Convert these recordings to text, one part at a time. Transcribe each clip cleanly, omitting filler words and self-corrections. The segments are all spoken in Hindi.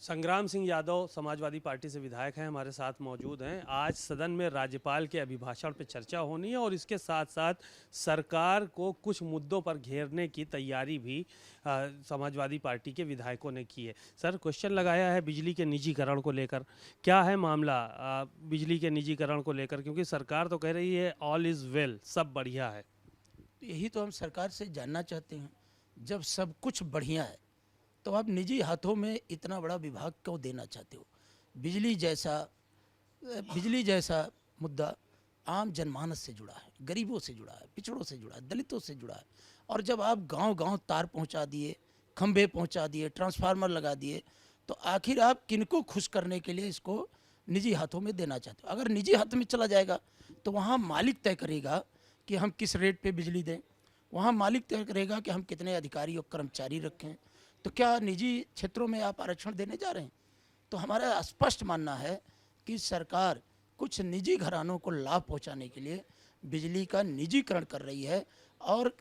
संग्राम सिंह यादव समाजवादी पार्टी से विधायक हैं, हमारे साथ मौजूद हैं। आज सदन में राज्यपाल के अभिभाषण पर चर्चा होनी है और इसके साथ साथ सरकार को कुछ मुद्दों पर घेरने की तैयारी भी समाजवादी पार्टी के विधायकों ने की है। सर, क्वेश्चन लगाया है बिजली के निजीकरण को लेकर। क्या है मामला बिजली के निजीकरण को लेकर? क्योंकि सरकार तो कह रही है ऑल इज़ वेल, सब बढ़िया है। यही तो हम सरकार से जानना चाहते हैं। जब सब कुछ बढ़िया है तो आप निजी हाथों में इतना बड़ा विभाग क्यों देना चाहते हो? बिजली जैसा बिजली जैसा मुद्दा आम जनमानस से जुड़ा है, गरीबों से जुड़ा है, पिछड़ों से जुड़ा है, दलितों से जुड़ा है। और जब आप गांव-गांव तार पहुंचा दिए, खंभे पहुंचा दिए, ट्रांसफार्मर लगा दिए, तो आखिर आप किनको खुश करने के लिए इसको निजी हाथों में देना चाहते हो? अगर निजी हाथ में चला जाएगा तो वहाँ मालिक तय करेगा कि हम किस रेट पे बिजली दें। वहाँ मालिक तय करेगा कि हम कितने अधिकारी और कर्मचारी रखें। तो क्या निजी क्षेत्रों में आप आरक्षण देने जा रहे हैं? तो हमारा स्पष्ट मानना है कि सरकार कुछ निजी घरानों को लाभ पहुंचाने के लिए बिजली का निजीकरण कर रही है। और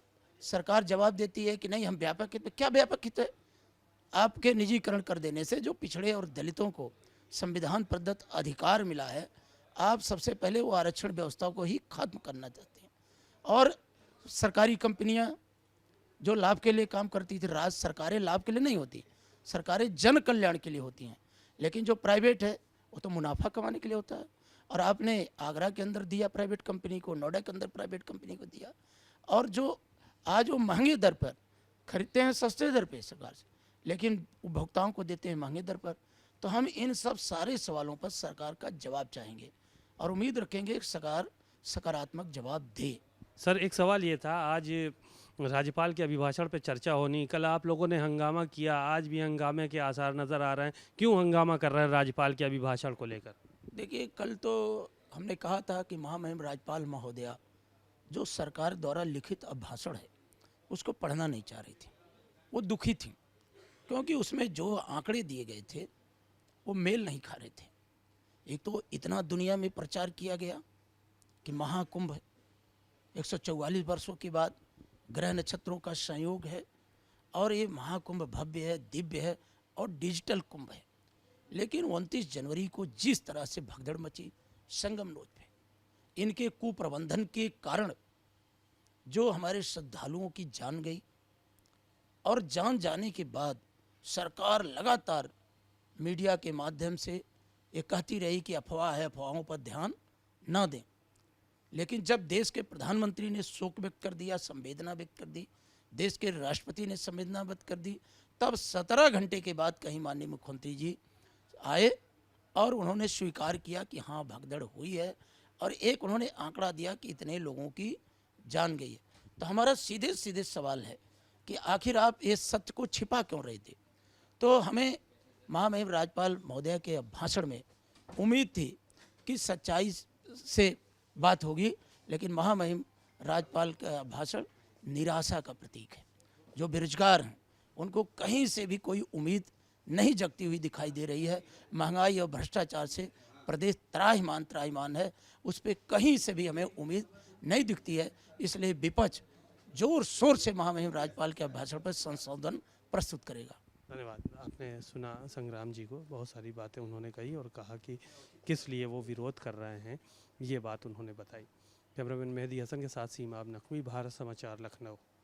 सरकार जवाब देती है कि नहीं, हम व्यापक हित में। क्या व्यापक हित है? आपके निजीकरण कर देने से जो पिछड़े और दलितों को संविधान प्रदत्त अधिकार मिला है, आप सबसे पहले वो आरक्षण व्यवस्था को ही खत्म करना चाहते हैं। और सरकारी कंपनियां जो लाभ के लिए काम करती थी, राज्य सरकारें लाभ के लिए नहीं होती, सरकारें जन कल्याण के लिए होती हैं। लेकिन जो प्राइवेट है वो तो मुनाफा कमाने के लिए होता है। और आपने आगरा के अंदर दिया प्राइवेट कंपनी को, नोएडा के अंदर प्राइवेट कंपनी को दिया। और जो आज वो महंगे दर पर खरीदते हैं, सस्ते दर पे सरकार से, लेकिन उपभोक्ताओं को देते हैं महंगे दर पर। तो हम इन सब सारे सवालों पर सरकार का जवाब चाहेंगे और उम्मीद रखेंगे कि सरकार सकारात्मक जवाब दे। सर, एक सवाल ये था, आज राज्यपाल के अभिभाषण पे चर्चा होनी, कल आप लोगों ने हंगामा किया, आज भी हंगामे के आसार नज़र आ रहे हैं। क्यों हंगामा कर रहे हैं राज्यपाल के अभिभाषण को लेकर? देखिए, कल तो हमने कहा था कि महामहिम राज्यपाल महोदया जो सरकार द्वारा लिखित अभिभाषण है उसको पढ़ना नहीं चाह रही थी। वो दुखी थी क्योंकि उसमें जो आंकड़े दिए गए थे वो मेल नहीं खा रहे थे। एक तो इतना दुनिया में प्रचार किया गया कि महाकुंभ 144 वर्षों के बाद ग्रह नक्षत्रों का संयोग है और ये महाकुंभ भव्य है, दिव्य है और डिजिटल कुंभ है। लेकिन 29 जनवरी को जिस तरह से भगदड़ मची संगम नोद पे, इनके कुप्रबंधन के कारण जो हमारे श्रद्धालुओं की जान गई, और जान जाने के बाद सरकार लगातार मीडिया के माध्यम से ये कहती रही कि अफवाह है, अफवाहों पर ध्यान न दें। लेकिन जब देश के प्रधानमंत्री ने शोक व्यक्त कर दिया, संवेदना व्यक्त कर दी, देश के राष्ट्रपति ने संवेदना व्यक्त कर दी, तब 17 घंटे के बाद कहीं माननीय मुख्यमंत्री जी आए और उन्होंने स्वीकार किया कि हाँ, भगदड़ हुई है। और एक उन्होंने आंकड़ा दिया कि इतने लोगों की जान गई है। तो हमारा सीधे सीधे सवाल है कि आखिर आप इस सत्य को छिपा क्यों रहे थे? तो हमें महामहिम राज्यपाल महोदय के भाषण में उम्मीद थी कि सच्चाई से बात होगी, लेकिन महामहिम राज्यपाल का भाषण निराशा का प्रतीक है। जो बेरोजगार हैं उनको कहीं से भी कोई उम्मीद नहीं जगती हुई दिखाई दे रही है। महंगाई और भ्रष्टाचार से प्रदेश त्राहिमाम त्राहिमाम है, उस पर कहीं से भी हमें उम्मीद नहीं दिखती है। इसलिए विपक्ष जोर शोर से महामहिम राज्यपाल के भाषण पर संशोधन प्रस्तुत करेगा। धन्यवाद। आपने सुना संग्राम जी को, बहुत सारी बातें उन्होंने कही और कहा कि किस लिए वो विरोध कर रहे हैं, ये बात उन्होंने बताई। कैमरामैन मेहदी हसन के साथ सीमा अब नकवी, भारत समाचार, लखनऊ।